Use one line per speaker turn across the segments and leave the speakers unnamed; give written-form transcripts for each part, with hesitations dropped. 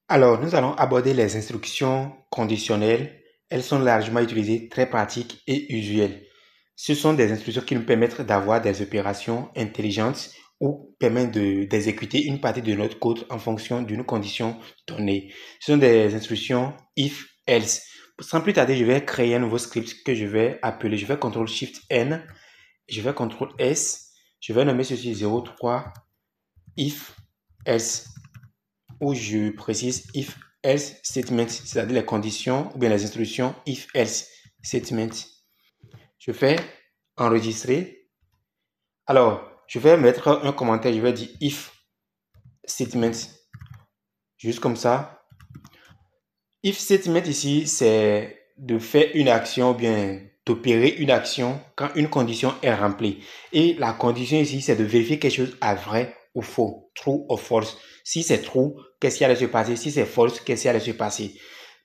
Alors, nous allons aborder les instructions conditionnelles. Elles sont largement utilisées, très pratiques et usuelles. Ce sont des instructions qui nous permettent d'avoir des opérations intelligentes ou permettent d'exécuter une partie de notre code en fonction d'une condition donnée. Ce sont des instructions if, else. Sans plus tarder, je vais créer un nouveau script que je vais appeler. Je vais CTRL SHIFT N, je vais CTRL S, je vais nommer ceci 03 if, else, où je précise if else statement, c'est-à-dire les conditions ou bien les instructions if else statement. Je fais enregistrer. Alors, je vais mettre un commentaire, je vais dire if statement, juste comme ça. If statement ici, c'est de faire une action ou bien d'opérer une action quand une condition est remplie. Et la condition ici, c'est de vérifier quelque chose à vrai ou faux, true ou false. Si c'est true, qu'est-ce qui allait se passer? Si c'est false, qu'est-ce qui allait se passer?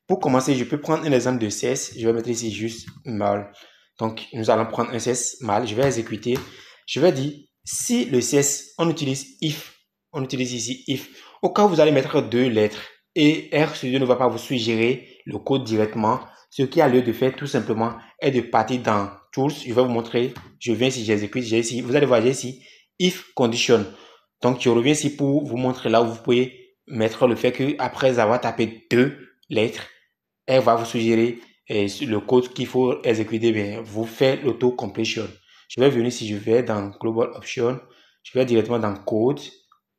Pour commencer, je peux prendre un exemple de CS. Je vais mettre ici juste mal. Donc, nous allons prendre un CS mal. Je vais exécuter. Je vais dire, si le CS, on utilise if. On utilise ici if. Au cas où vous allez mettre deux lettres et RStudio ne va pas vous suggérer le code directement, ce qui a lieu de faire tout simplement est de partir dans Tools. Je vais vous montrer. Je viens ici, j'exécute. J'ai ici. Vous allez voir, j'ai ici if condition. Donc, je reviens ici pour vous montrer là où vous pouvez mettre le fait que après avoir tapé deux lettres, elle va vous suggérer le code qu'il faut exécuter, bien, vous faites l'auto-completion. Je vais venir, si je vais dans Global Option, je vais directement dans Code.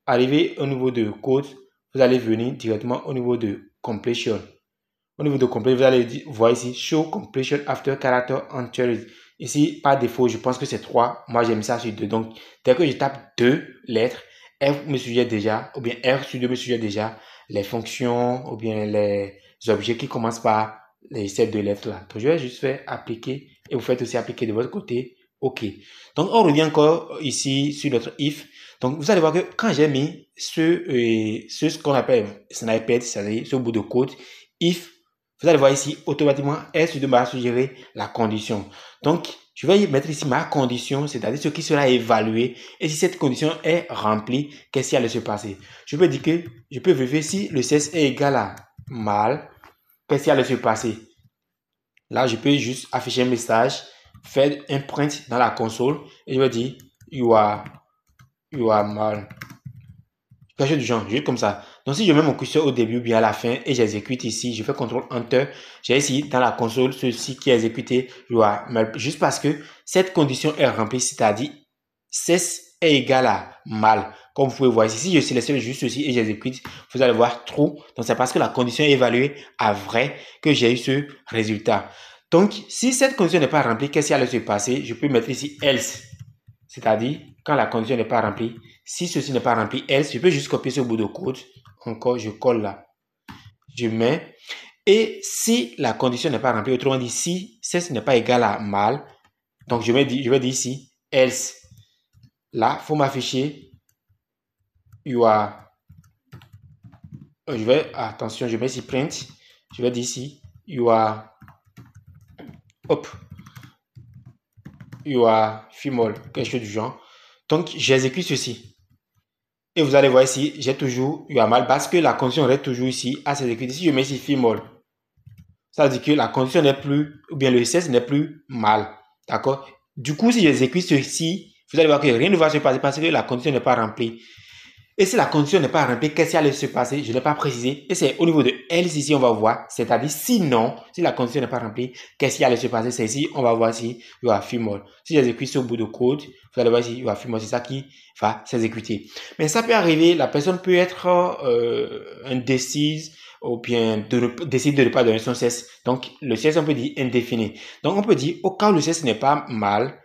Arrivé au niveau de Code, vous allez venir directement au niveau de Completion. Au niveau de Completion, vous allez voir ici Show Completion After Character Entered. Ici, par défaut, je pense que c'est 3. Moi, j'ai mis ça sur 2. Donc, dès que je tape deux lettres, F me suggère déjà, ou bien RStudio me suggère déjà les fonctions, ou bien les objets qui commencent par ces deux lettres-là. Donc, je vais juste faire appliquer, et vous faites aussi appliquer de votre côté. OK. Donc, on revient encore ici sur notre if. Donc, vous allez voir que quand j'ai mis ce qu'on appelle snippet, c'est-à-dire ce bout de code, if, vous allez voir ici, automatiquement, RStudio va suggérer la condition. Donc, je vais mettre ici ma condition, c'est-à-dire ce qui sera évalué. Et si cette condition est remplie, qu'est-ce qui allait se passer? Je peux dire que je peux vérifier si le CS est égal à mal, qu'est-ce qui allait se passer? Là, je peux juste afficher un message, faire un print dans la console et je vais dire you are mal. Quelque chose du genre, juste comme ça. Donc, si je mets mon curseur au début ou bien à la fin et j'exécute ici, je fais CTRL Enter, j'ai ici dans la console ceci qui est exécuté, juste parce que cette condition est remplie, c'est-à-dire cesse est égal à mal. Comme vous pouvez voir ici, si je sélectionne juste ceci et j'exécute, vous allez voir true. Donc, c'est parce que la condition est évaluée à vrai que j'ai eu ce résultat. Donc, si cette condition n'est pas remplie, qu'est-ce qui allait se passer? Je peux mettre ici else. C'est-à-dire, quand la condition n'est pas remplie, si ceci n'est pas rempli, else, je peux juste copier ce bout de code. Encore, je colle là. Je mets. Et si la condition n'est pas remplie, autrement dit, si ceci n'est pas égal à mal, donc je vais dire ici, else. Là, il faut m'afficher, you are, attention, je mets ici print. Je vais dire ici, you are, hop, you are female, quelque chose du genre. Donc, j'exécute ceci. Et vous allez voir ici, j'ai toujours eu à mal parce que la condition reste toujours ici à s'exécuter. Si je mets ici female, ça veut dire que la condition n'est plus, ou bien le CS n'est plus mal. D'accord? Du coup, si j'exécute ceci, vous allez voir que rien ne va se passer parce que la condition n'est pas remplie. Et si la condition n'est pas remplie, qu'est-ce qui allait se passer? Je ne l'ai pas précisé. Et c'est au niveau de else ici, on va voir. C'est-à-dire, sinon, si la condition n'est pas remplie, qu'est-ce qui allait se passer? C'est ici, on va voir ici, you are female. Si j'exécute ce bout de code, vous allez voir ici, you are female. C'est ça qui va s'exécuter. Mais ça peut arriver, la personne peut être indécise ou bien décide de ne pas donner son cesse. Donc, le cesse, on peut dire indéfini. Donc, on peut dire, au cas où le cesse n'est pas mal,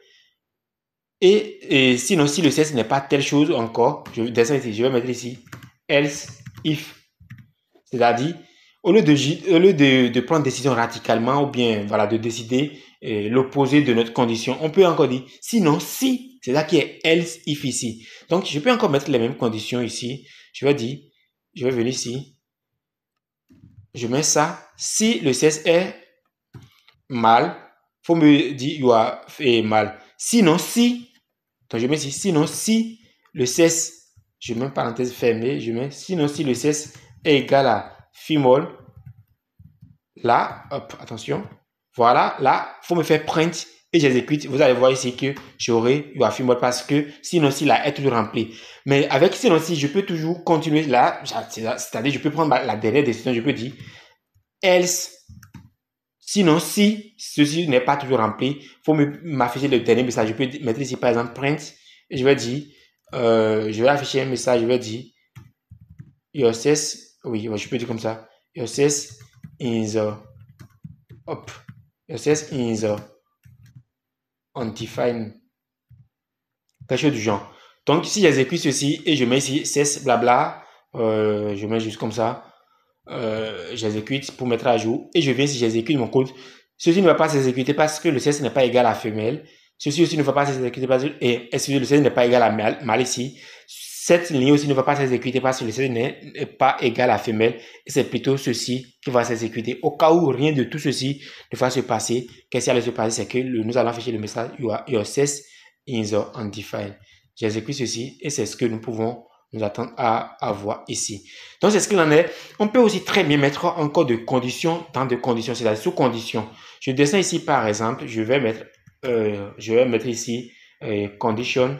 et sinon, si le CS n'est pas telle chose encore, je descends ici, je vais mettre ici else if. C'est-à-dire, au lieu de prendre décision radicalement ou bien voilà, de décider l'opposé de notre condition, on peut encore dire sinon si. C'est ça qui est else if ici. Donc, je peux encore mettre les mêmes conditions ici. Je vais dire, je vais venir ici, je mets ça. Si le CS est mal, faut me dire you are mal. Sinon, si. Donc, je mets ici, sinon, si le cesse, je mets une parenthèse fermée, je mets, sinon, si le cesse est égal à female. Là, hop, attention. Voilà, là, il faut me faire print et j'exécute. Vous allez voir ici que j'aurai you are female parce que sinon, si là est toujours rempli. Mais avec sinon, si je peux toujours continuer là, c'est-à-dire, je peux prendre la dernière décision, je peux dire else. Sinon, si ceci n'est pas toujours rempli, il faut m'afficher le dernier message. Je peux mettre ici, par exemple, print. Et je vais dire, je vais afficher un message, je vais dire, your says, oui, je peux dire comme ça. Your says is, hop, your says is undefined. Quelque chose du genre. Donc, si j'exécute ceci et je mets ici cesse blabla, je mets juste comme ça. J'exécute pour mettre à jour et je viens si j'exécute mon code. Ceci ne va pas s'exécuter parce que le sexe n'est pas égal à femelle. Ceci aussi ne va pas s'exécuter parce que le sexe n'est pas égal à mâle ici. Cette ligne aussi ne va pas s'exécuter parce que le sexe n'est pas égal à femelle. Et c'est plutôt ceci qui va s'exécuter. Au cas où rien de tout ceci ne va se passer, qu'est-ce qui va se passer? C'est que nous allons afficher le message your sex is undefined. J'exécute ceci et c'est ce que nous pouvons nous attendre à avoir ici. Donc, c'est ce qu'il en est. On peut aussi très bien mettre encore de conditions dans de conditions, c'est-à-dire sous conditions. Je descends ici, par exemple, je vais mettre ici condition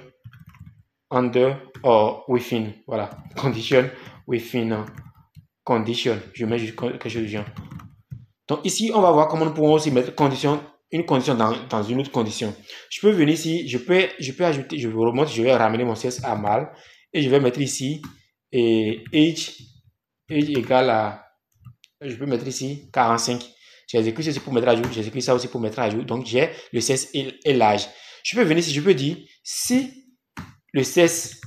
under or within. Voilà, condition within condition. Je mets juste quelque chose de genre. Donc, ici, on va voir comment nous pouvons aussi mettre une condition dans une autre condition. Je peux venir ici, je peux ajouter, je remonte, je vais ramener mon CS à mâle. Et je vais mettre ici age égale à, je peux mettre ici 45. J'exécute ceci pour mettre à jour, j'exécute ça aussi pour mettre à jour. Donc j'ai le sexe et l'âge. Je peux venir ici, je peux dire si le sexe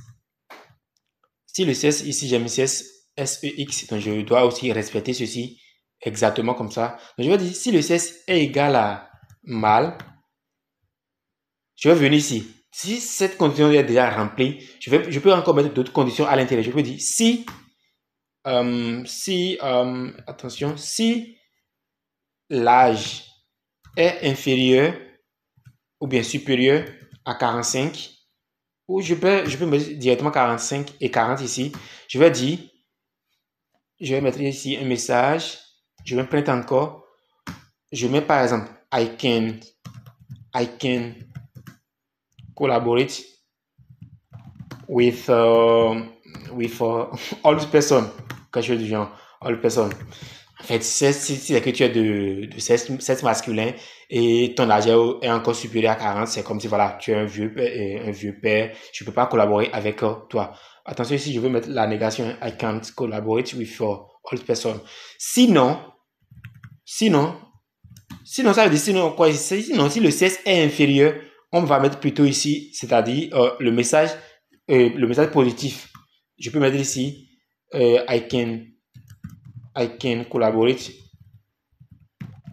ici j'ai mis sex, donc je dois aussi respecter ceci exactement comme ça. Donc je vais dire si le sexe est égal à mâle, je vais venir ici. Si cette condition est déjà remplie, je peux encore mettre d'autres conditions à l'intérieur. Je peux dire si, attention, si l'âge est inférieur ou bien supérieur à 45, ou je peux mettre directement 45 et 40 ici. Je vais mettre ici un message. Je vais prendre encore. Je mets par exemple, I can collaborate with all person, quelque chose du genre, all person. En fait, si la culture de sexe masculin et ton âge est encore supérieur à 40, c'est comme si voilà, tu es un vieux père, je peux pas collaborer avec toi. Attention ici, je veux mettre la négation, I can't collaborate with all person. Sinon, ça veut dire sinon quoi? Sinon, si le sexe est inférieur, on va mettre plutôt ici, c'est-à-dire le message positif. Je peux mettre ici I can collaborate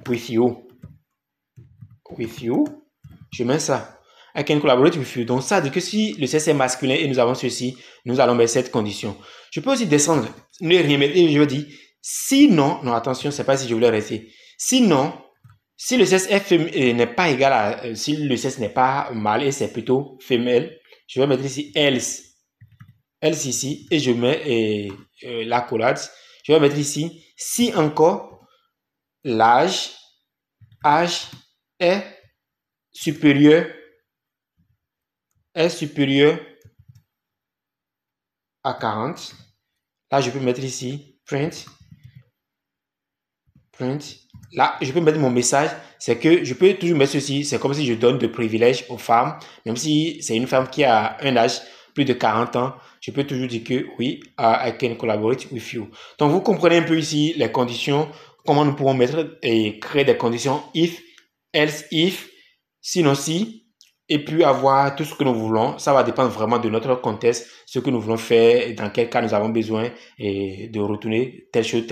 with you. Je mets ça. I can collaborate with you. Donc ça veut dire que si le sexe est masculin et nous avons ceci, nous allons mettre cette condition. Je peux aussi descendre, ne rien mettre et je veux dire sinon, non attention, c'est pas si je voulais rester. Sinon, si le sexe n'est pas égal à, si le sexe n'est pas mâle et c'est plutôt femelle, je vais mettre ici else ici et je mets l'accolade. Je vais mettre ici si encore l'âge est supérieur à 40. Là, je peux mettre ici print. Là, je peux mettre mon message. C'est que je peux toujours mettre ceci. C'est comme si je donne de privilèges aux femmes. Même si c'est une femme qui a un âge plus de 40 ans, je peux toujours dire que oui, I can collaborate with you. Donc, vous comprenez un peu ici les conditions, comment nous pouvons mettre et créer des conditions if, else if, sinon si, et puis avoir tout ce que nous voulons. Ça va dépendre vraiment de notre contexte, ce que nous voulons faire, et dans quel cas nous avons besoin de retourner telle chose.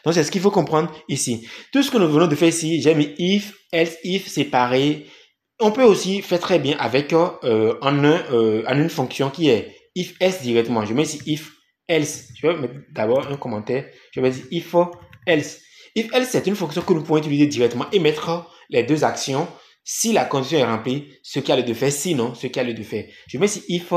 Donc, c'est ce qu'il faut comprendre ici. Tout ce que nous venons de faire ici, j'ai mis if, else if séparé. On peut aussi faire très bien avec en une fonction qui est if else directement. Je mets ici if else. Je vais mettre d'abord un commentaire. Je vais dire if else. If else, c'est une fonction que nous pouvons utiliser directement et mettre les deux actions. Si la condition est remplie, ce qu'il y a lieu de faire. Sinon, ce qu'il y a lieu de faire. Je mets ici if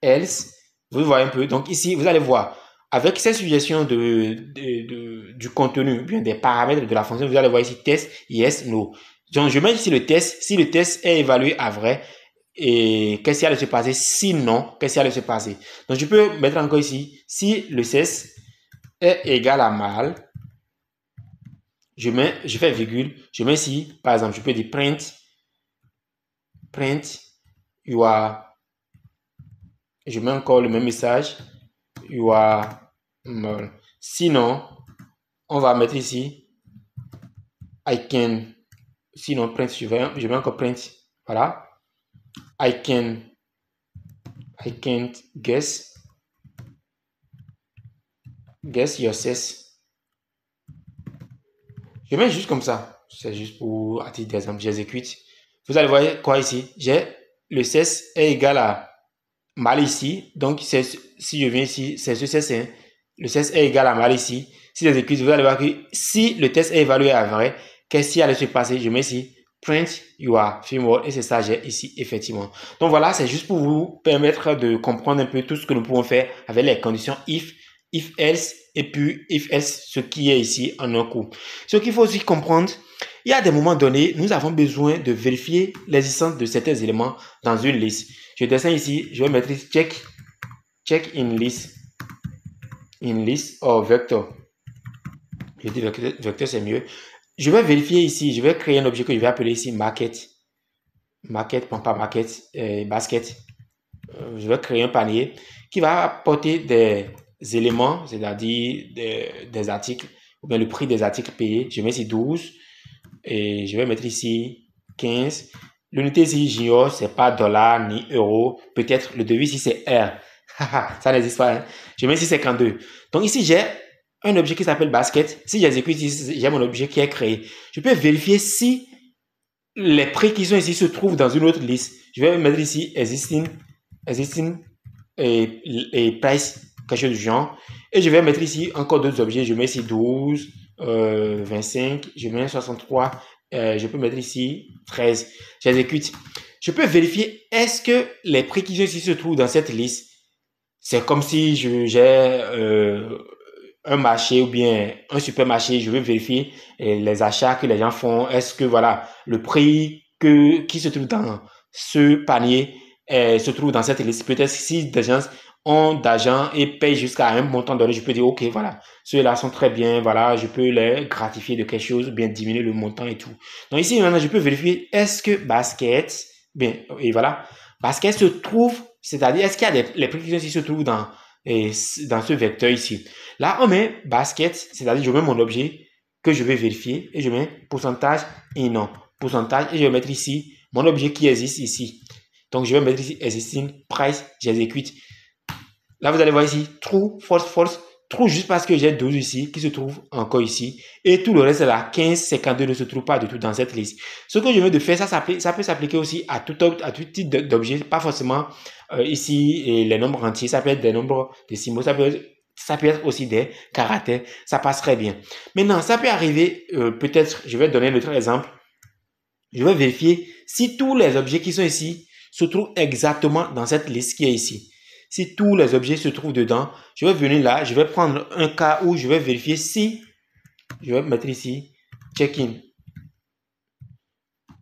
else. Vous voyez un peu. Donc ici, vous allez voir. Avec cette suggestion du contenu, bien des paramètres de la fonction, vous allez voir ici test, yes, no. Donc, je mets ici le test. Si le test est évalué à vrai, et qu'est-ce qui allait se passer? Sinon, qu'est-ce qui allait se passer? Donc, je peux mettre encore ici, si le cesse est égal à mal, je fais virgule, je mets ici, par exemple, je peux dire print, you are, je mets encore le même message, you are mal. Sinon, on va mettre ici, I can, sinon print, je mets encore print, voilà, I can't guess your cess. Je mets juste comme ça. C'est juste pour, à titre d'exemple, j'exécute. Vous allez voir quoi ici? J'ai le cesse est égal à mal ici. Donc, si je viens ici, c'est ce cesse. Hein. Le cesse est égal à mal ici. Si j'exécute, vous allez voir que si le test est évalué à vrai, qu'est-ce qui allait se passer? Je mets ici print you are firmware et c'est ça j'ai ici effectivement. Donc voilà, c'est juste pour vous permettre de comprendre un peu tout ce que nous pouvons faire avec les conditions if else et puis if else, ce qui est ici en un coup. Ce qu'il faut aussi comprendre, il y a des moments donnés, nous avons besoin de vérifier l'existence de certains éléments dans une liste. Je descends ici, je vais mettre check in list or vector. Je dis vector c'est mieux. Je vais vérifier ici, je vais créer un objet que je vais appeler ici market, pas market, basket. Je vais créer un panier qui va apporter des éléments, c'est-à-dire des articles, ou bien le prix des articles payés. Je mets ici 12 et je vais mettre ici 15. L'unité ici, j'ignore, c'est pas dollar ni euro. Peut-être le devis ici, c'est R. Ça n'existe pas. Hein. Je mets ici 52. Donc ici, j'ai un objet qui s'appelle basket. Si j'exécute ici, j'ai mon objet qui est créé. Je peux vérifier si les prix qui sont ici se trouvent dans une autre liste. Je vais mettre ici existing et price, quelque chose du genre. Et je vais mettre ici encore d'autres objets. Je mets ici 12, 25, je mets 63, je peux mettre ici 13. J'exécute. Je peux vérifier est-ce que les prix qui sont ici se trouvent dans cette liste. C'est comme si j'ai un marché ou bien un supermarché, je veux vérifier les achats que les gens font. Est-ce que voilà le prix qui se trouve dans ce panier se trouve dans cette liste. Peut-être si des gens ont d'argent et payent jusqu'à un montant donné, je peux dire ok voilà ceux-là sont très bien, voilà je peux les gratifier de quelque chose, bien diminuer le montant et tout. Donc ici maintenant je peux vérifier est-ce que basket bien et voilà basket se trouve, c'est-à-dire est-ce qu'il y a les prix qui se trouvent dans ce vecteur ici. Là, on met basket, c'est-à-dire je mets mon objet que je vais vérifier et je mets pourcentage et non. Pourcentage et je vais mettre ici mon objet qui existe ici. Donc, je vais mettre ici existing price, j'exécute. Là, vous allez voir ici true, false, false. True juste parce que j'ai 12 ici qui se trouve encore ici. Et tout le reste là, 15, 52 ne se trouve pas du tout dans cette liste. Ce que je viens de faire, ça peut s'appliquer aussi à tout type d'objet, pas forcément ici et les nombres entiers. Ça peut être des nombres décimaux, ça peut être aussi des caractères. Ça passe très bien. Maintenant, ça peut arriver, peut-être, je vais donner un autre exemple. Je vais vérifier si tous les objets qui sont ici se trouvent exactement dans cette liste qui est ici. Si tous les objets se trouvent dedans, je vais venir là, je vais prendre un cas où je vais vérifier si, je vais mettre ici, check-in.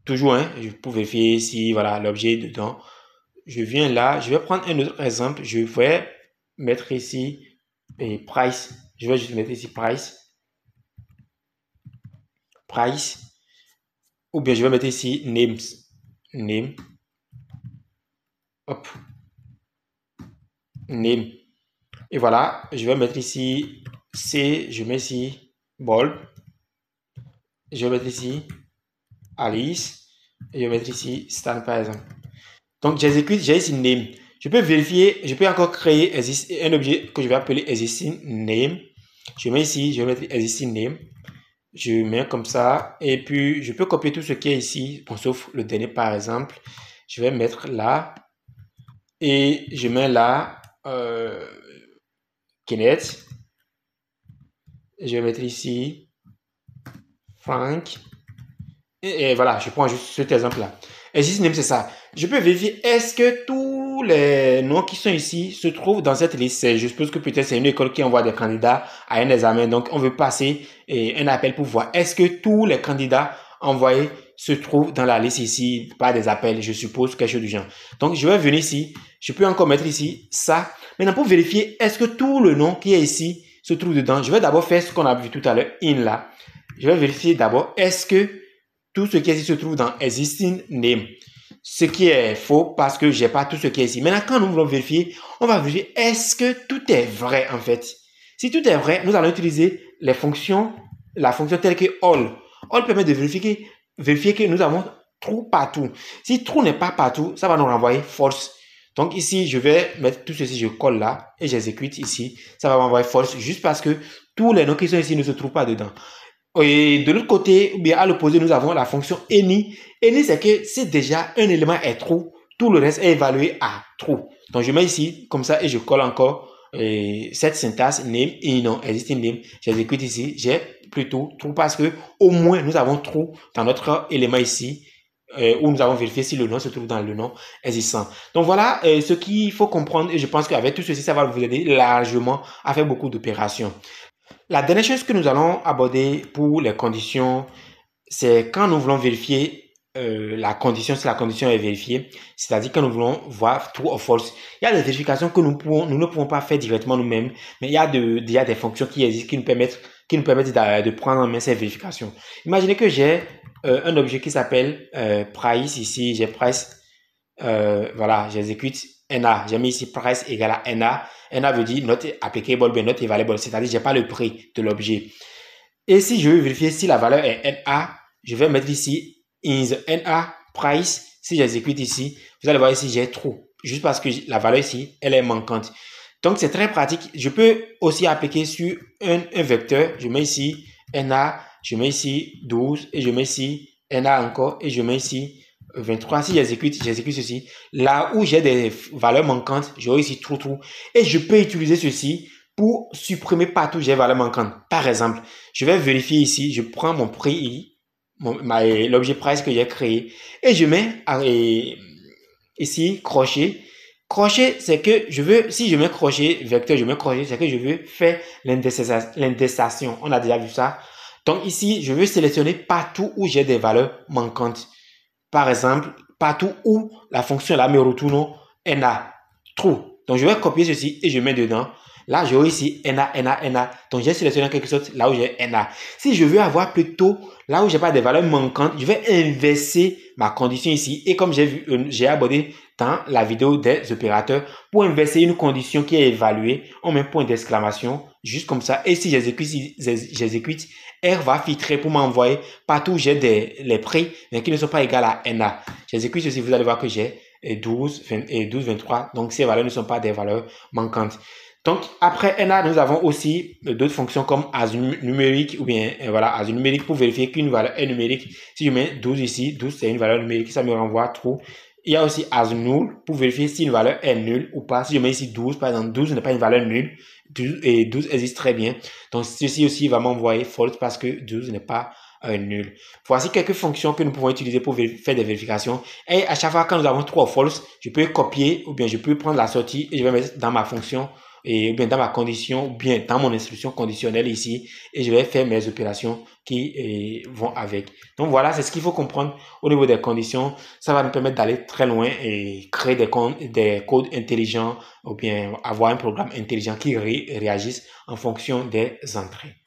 Toujours, hein, pour vérifier si voilà l'objet est dedans. Je viens là, je vais prendre un autre exemple, je vais mettre ici et price. Je vais juste mettre ici price. Price. Ou bien je vais mettre ici names. Name. Hop. Name. Et voilà, je vais mettre ici C, je mets ici Bold. Je vais mettre ici Alice. Et je vais mettre ici Stan par exemple. Donc j'exécute, j'ai ici name. Je peux vérifier, je peux encore créer un objet que je vais appeler existing name. Je mets ici, je vais mettre existing name. Je mets comme ça. Et puis je peux copier tout ce qui est ici, bon, sauf le dernier par exemple. Je vais mettre là. Et je mets là Kenneth. Je vais mettre ici Frank. Et voilà, je prends juste cet exemple-là. Exist name, c'est ça. Je peux vérifier est-ce que tous les noms qui sont ici se trouvent dans cette liste. Je suppose que peut-être c'est une école qui envoie des candidats à un examen. Donc, on veut passer un appel pour voir est-ce que tous les candidats envoyés se trouvent dans la liste ici, pas des appels, je suppose, quelque chose du genre. Donc, je vais venir ici. Je peux encore mettre ici ça. Maintenant, pour vérifier, est-ce que tout le nom qui est ici se trouve dedans? Je vais d'abord faire ce qu'on a vu tout à l'heure, in là. Je vais vérifier d'abord, est-ce que tout ce qui est ici se trouve dans existing name? Ce qui est faux parce que j'ai pas tout ce qui est ici. Maintenant, quand nous voulons vérifier, on va vérifier est-ce que tout est vrai en fait. Si tout est vrai, nous allons utiliser les fonctions, la fonction telle que all. All permet de vérifier que nous avons true partout. Si true n'est pas partout, ça va nous renvoyer false. Donc ici, je vais mettre tout ceci, je colle là et j'exécute ici. Ça va m'envoyer false juste parce que tous les noms qui sont ici ne se trouvent pas dedans. Et de l'autre côté, ou bien à l'opposé, nous avons la fonction any. Any, c'est que si déjà un élément est true, tout le reste est évalué à true. Donc, je mets ici, comme ça, et je colle encore cette syntaxe name et non existing name. J'exécute ici, j'ai plutôt true parce que au moins nous avons true dans notre élément ici, où nous avons vérifié si le nom se trouve dans le nom existant. Donc voilà ce qu'il faut comprendre et je pense qu'avec tout ceci, ça va vous aider largement à faire beaucoup d'opérations. La dernière chose que nous allons aborder pour les conditions, c'est quand nous voulons vérifier la condition, si la condition est vérifiée, c'est-à-dire quand nous voulons voir true or false. Il y a des vérifications que nous ne pouvons pas faire directement nous-mêmes, mais il y a des fonctions qui existent qui nous permettent de prendre en main ces vérifications. Imaginez que j'ai un objet qui s'appelle price ici, j'ai price, voilà, j'exécute NA, j'ai mis ici price égale à NA. NA veut dire not applicable, bien not available, c'est-à-dire j'ai pas le prix de l'objet. Et si je veux vérifier si la valeur est NA, je vais mettre ici is NA price. Si j'exécute ici, vous allez voir ici j'ai true, juste parce que la valeur ici, elle est manquante. Donc c'est très pratique. Je peux aussi appliquer sur un vecteur. Je mets ici NA, je mets ici 12 et je mets ici NA encore et je mets ici 23. Si j'exécute ceci. Là où j'ai des valeurs manquantes, j'aurai ici true. Et je peux utiliser ceci pour supprimer partout où j'ai valeur manquante. Par exemple, je vais vérifier ici, je prends mon prix, l'objet price que j'ai créé et je mets ici crochet. Crochet, c'est que je veux, si je mets crochet, vecteur, je mets crochet, c'est que je veux faire l'indexation. On a déjà vu ça. Donc ici, je veux sélectionner partout où j'ai des valeurs manquantes. Par exemple, partout où la fonction là me retourne NA, true. Donc je vais copier ceci et je mets dedans. Là, j'aurai ici NA. Donc j'ai sélectionné quelque chose là où j'ai NA. Si je veux avoir plutôt là où j'ai pas des valeurs manquantes, je vais inverser ma condition ici. Et comme j'ai abordé dans la vidéo des opérateurs, pour inverser une condition qui est évaluée, on met point d'exclamation, juste comme ça. Et si j'exécute, R va filtrer pour m'envoyer partout où j'ai les prix, mais qui ne sont pas égaux à NA. J'exécute ceci, vous allez voir que j'ai 12, 23. Donc ces valeurs ne sont pas des valeurs manquantes. Donc, après NA, nous avons aussi d'autres fonctions comme as numérique ou bien, voilà, as numérique pour vérifier qu'une valeur est numérique. Si je mets 12 ici, 12 c'est une valeur numérique, ça me renvoie true. Il y a aussi as null pour vérifier si une valeur est nulle ou pas. Si je mets ici 12, par exemple, 12 n'est pas une valeur nulle et 12 existe très bien. Donc, ceci aussi va m'envoyer false parce que 12 n'est pas nul. Voici quelques fonctions que nous pouvons utiliser pour faire des vérifications. Et à chaque fois, quand nous avons true ou false, je peux copier ou bien je peux prendre la sortie et je vais mettre dans ma fonction ou bien dans ma condition, ou bien dans mon instruction conditionnelle ici, et je vais faire mes opérations qui vont avec. Donc voilà, c'est ce qu'il faut comprendre au niveau des conditions. Ça va nous permettre d'aller très loin et créer des codes intelligents, ou bien avoir un programme intelligent qui réagisse en fonction des entrées.